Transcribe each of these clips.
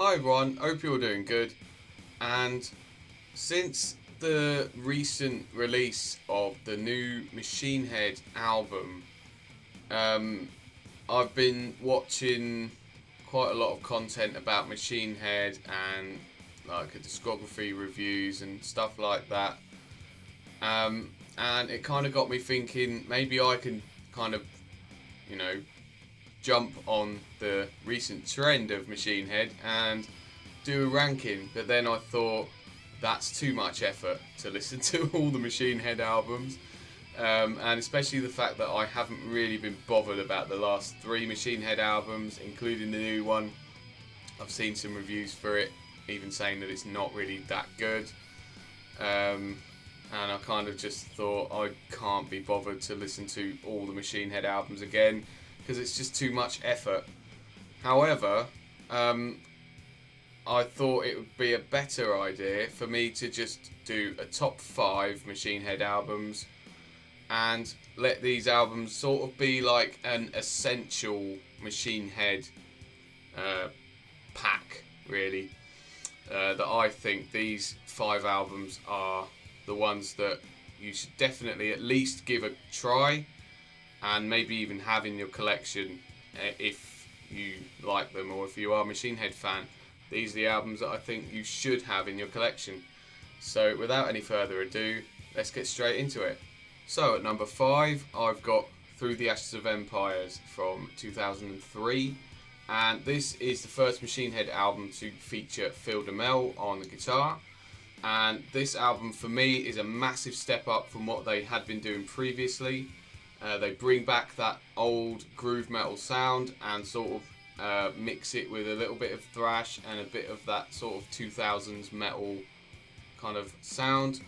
Hi everyone, hope you're doing good. And since the recent release of the new Machine Head album, I've been watching quite a lot of content about Machine Head and like a discography reviews and stuff like that. And it kind of got me thinking maybe I can kind of, you know, jump on the recent trend of Machine Head and do a ranking, but then I thought that's too much effort to listen to all the Machine Head albums, and especially the fact that I haven't really been bothered about the last 3 Machine Head albums, including the new one. I've seen some reviews for it even saying that it's not really that good, and I kind of just thought I can't be bothered to listen to all the Machine Head albums again because it's just too much effort. However, I thought it would be a better idea for me to just do a top 5 Machine Head albums and let these albums sort of be like an essential Machine Head pack, really. That I think these 5 albums are the ones that you should definitely at least give a try and maybe even have in your collection if you like them, or if you are a Machine Head fan. These are the albums that I think you should have in your collection. So without any further ado, let's get straight into it. So at number 5, I've got Through the Ashes of Empires from 2003. And this is the first Machine Head album to feature Phil DeMel on the guitar. And this album for me is a massive step up from what they had been doing previously. They bring back that old groove metal sound and sort of mix it with a little bit of thrash and a bit of that sort of 2000s metal kind of sound.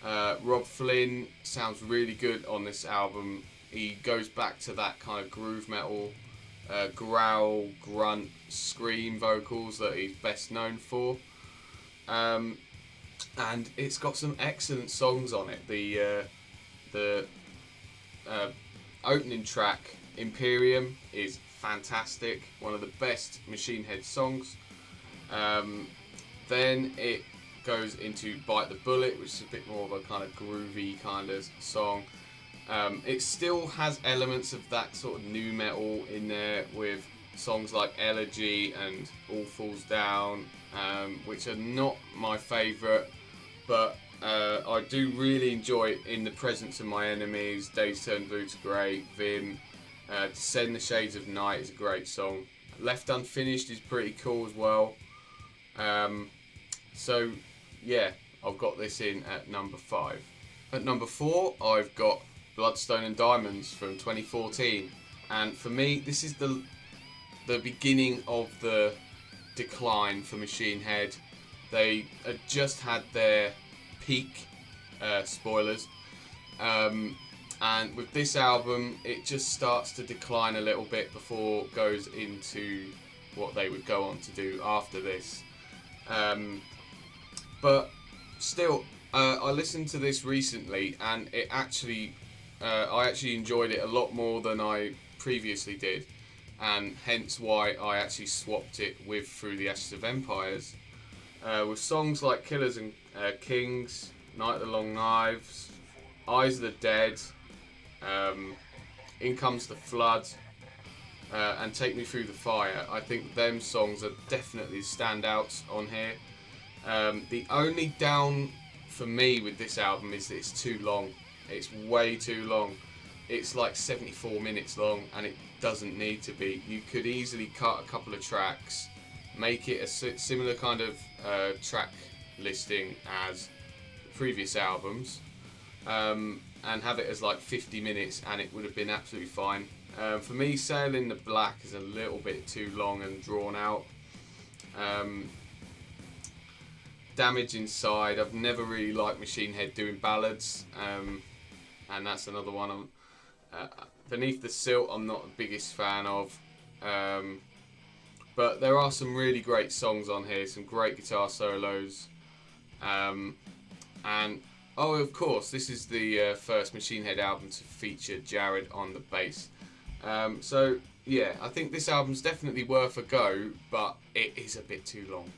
Rob Flynn sounds really good on this album. He goes back to that kind of groove metal, growl, grunt, scream vocals that he's best known for. And it's got some excellent songs on it. The opening track, Imperium, is fantastic, one of the best Machine Head songs. Then it goes into Bite the Bullet, which is a bit more of a kind of groovy kind of song. It still has elements of that sort of nu metal in there with songs like Elegy and All Falls Down, which are not my favourite, but I do really enjoy In the Presence of My Enemies, Days Turn Blue to Grey, Vim. Descend the Shades of Night is a great song. Left Unfinished is pretty cool as well. So yeah, I've got this in at number 5. At number 4, I've got Bloodstone and Diamonds from 2014. And for me, this is the beginning of the decline for Machine Head. They had just had their peak, spoilers. And with this album, it just starts to decline a little bit before it goes into what they would go on to do after this. But still, I listened to this recently, and it actually, I actually enjoyed it a lot more than I previously did, and hence why I actually swapped it with Through the Ashes of Empires, with songs like Killers and Kings, Night of the Long Knives, Eyes of the Dead, In Comes the Flood, and Take Me Through the Fire. I think them songs are definitely standouts on here. The only down for me with this album is that it's too long. It's way too long. It's like 74 minutes long, and it doesn't need to be. You could easily cut a couple of tracks, make it a similar kind of track listing as the previous albums, and have it as like 50 minutes, and it would have been absolutely fine. For me, Sail in the Black is a little bit too long and drawn out. Damage Inside, I've never really liked Machine Head doing ballads, and that's another one. Beneath the Silt, I'm not the biggest fan of, but there are some really great songs on here, some great guitar solos, and oh, of course, this is the first Machine Head album to feature Jared on the bass. So yeah, I think this album's definitely worth a go, but it is a bit too long.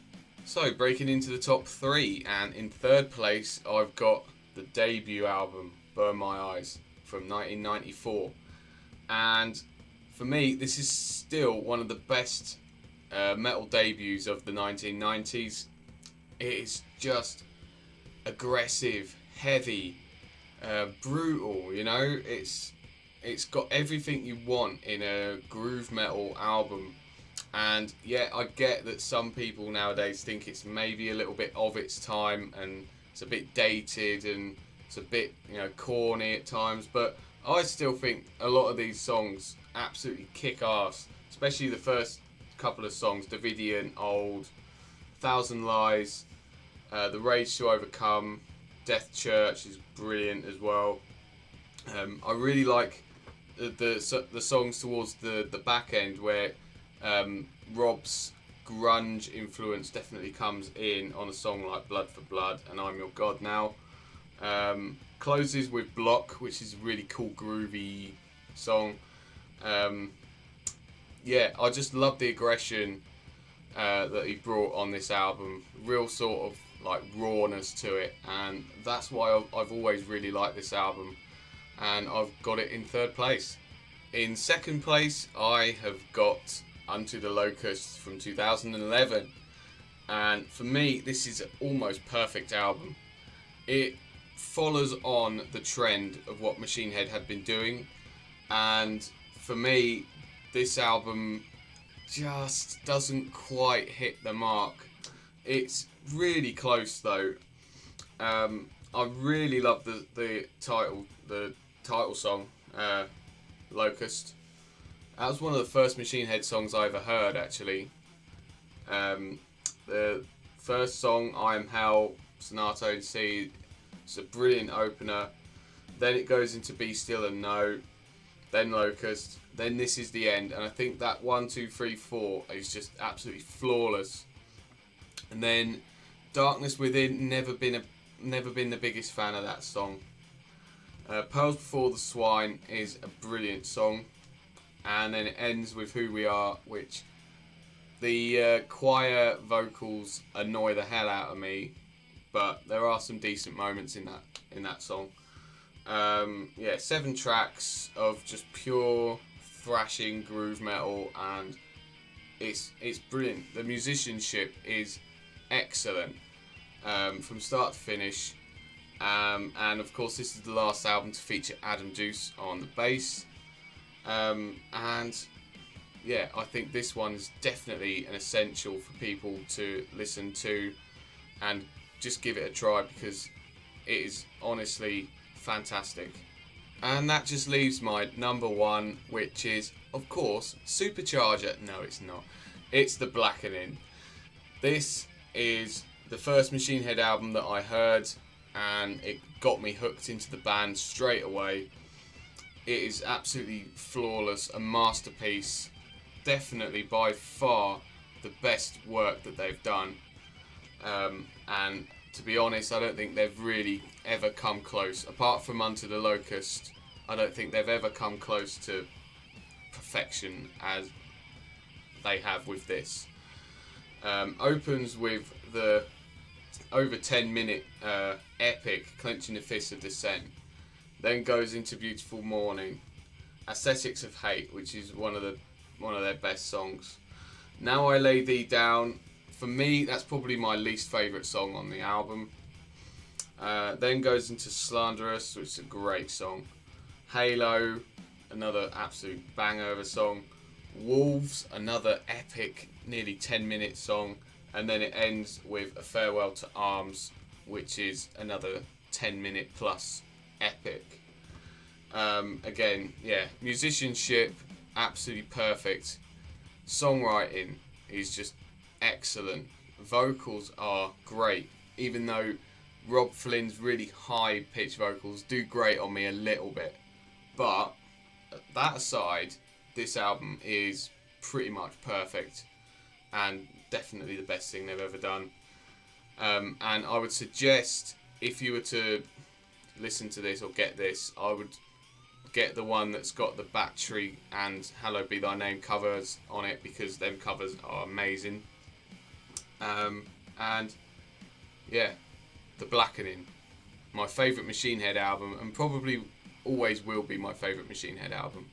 So, breaking into the top 3, and in third place, I've got the debut album, Burn My Eyes, from 1994. And for me, this is still one of the best metal debuts of the 1990s. It is just aggressive, heavy, brutal, you know? It's got everything you want in a groove metal album. And yeah, I get that some people nowadays think it's maybe a little bit of its time and it's a bit dated and it's a bit, corny at times, but I still think a lot of these songs absolutely kick ass, especially the first couple of songs, Davidian, Old, Thousand Lies, The Rage to Overcome, Death Church is brilliant as well. I really like the songs towards the back end where Rob's grunge influence definitely comes in on a song like Blood for Blood and I'm Your God Now. Closes with Block, which is a really cool groovy song. Yeah, I just love the aggression that he brought on this album. Real sort of like rawness to it, and that's why I've always really liked this album, and I've got it in third place. In second place, I have got Unto the Locusts from 2011, and for me, this is an almost perfect album. It follows on the trend of what Machine Head had been doing, and for me, this album just doesn't quite hit the mark. It's really close though. I really love the title song, Locust. That was one of the first Machine Head songs I ever heard, actually. The first song, I Am Hell, Sonato in C, it's a brilliant opener. Then it goes into Be Still and Know, then Locust, then This Is the End, and I think that 1, 2, 3, 4 is just absolutely flawless. And then Darkness Within, never been the biggest fan of that song. Pearls Before the Swine is a brilliant song, and then it ends with Who We Are, which the choir vocals annoy the hell out of me, but there are some decent moments in that song. 7 tracks of just pure thrashing groove metal, and it's brilliant. The musicianship is excellent from start to finish, and of course this is the last album to feature Adam Duce on the bass, and yeah, I think this one is definitely an essential for people to listen to and just give it a try, because it is honestly fantastic. And that just leaves my number 1, which is, of course, Supercharger. No, it's not. It's The Blackening. This is the first Machine Head album that I heard, and it got me hooked into the band straight away. It is absolutely flawless, a masterpiece. Definitely by far the best work that they've done. And to be honest, I don't think they've really ever come close. Apart from Unto the Locust, I don't think they've ever come close to perfection as they have with this. Opens with the over 10-minute epic Clenching the Fist of Descent. Then goes into Beautiful Morning, Aesthetics of Hate, which is one of their best songs. Now I Lay Thee Down, for me, that's probably my least favourite song on the album. Then goes into Slanderous, which is a great song. Halo, another absolute banger of a song. Wolves, another epic, nearly 10-minute song. And then it ends with A Farewell to Arms, which is another 10-minute plus epic. Again, yeah, musicianship, absolutely perfect. Songwriting is just excellent. Vocals are great, even though Rob Flynn's really high pitched vocals do grate on me a little bit. But that aside, this album is pretty much perfect and definitely the best thing they've ever done. And I would suggest, if you were to listen to this or get this, I would get the one that's got the Battery and Hallowed Be Thy Name covers on it, because them covers are amazing. And yeah, The Blackening, my favourite Machine Head album, and probably always will be my favourite Machine Head album.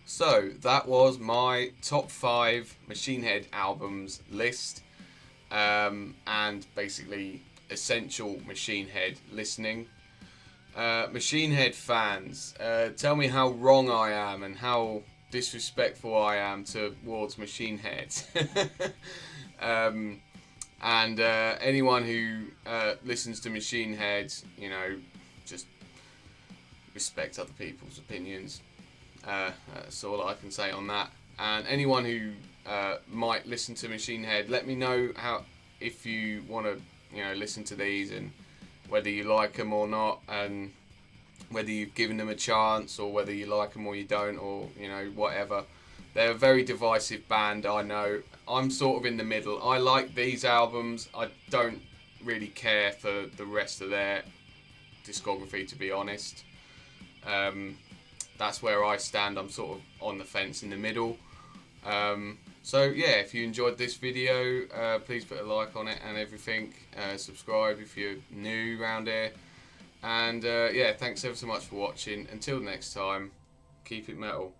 So that was my top 5 Machine Head albums list, and basically essential Machine Head listening. Machine Head fans, tell me how wrong I am and how disrespectful I am towards Machine Heads. And anyone who listens to Machine Heads, you know, just respect other people's opinions. That's all I can say on that. And anyone who might listen to Machine Head, let me know if you want to, you know, listen to these, and whether you like them or not, and whether you've given them a chance, or whether you like them or you don't, or, you know, whatever. They're a very divisive band, I know. I'm sort of in the middle. I like these albums. I don't really care for the rest of their discography, to be honest. That's where I stand. I'm sort of on the fence in the middle. So yeah, if you enjoyed this video, please put a like on it and everything. Subscribe if you're new around here. And yeah, thanks ever so much for watching. Until next time, keep it metal.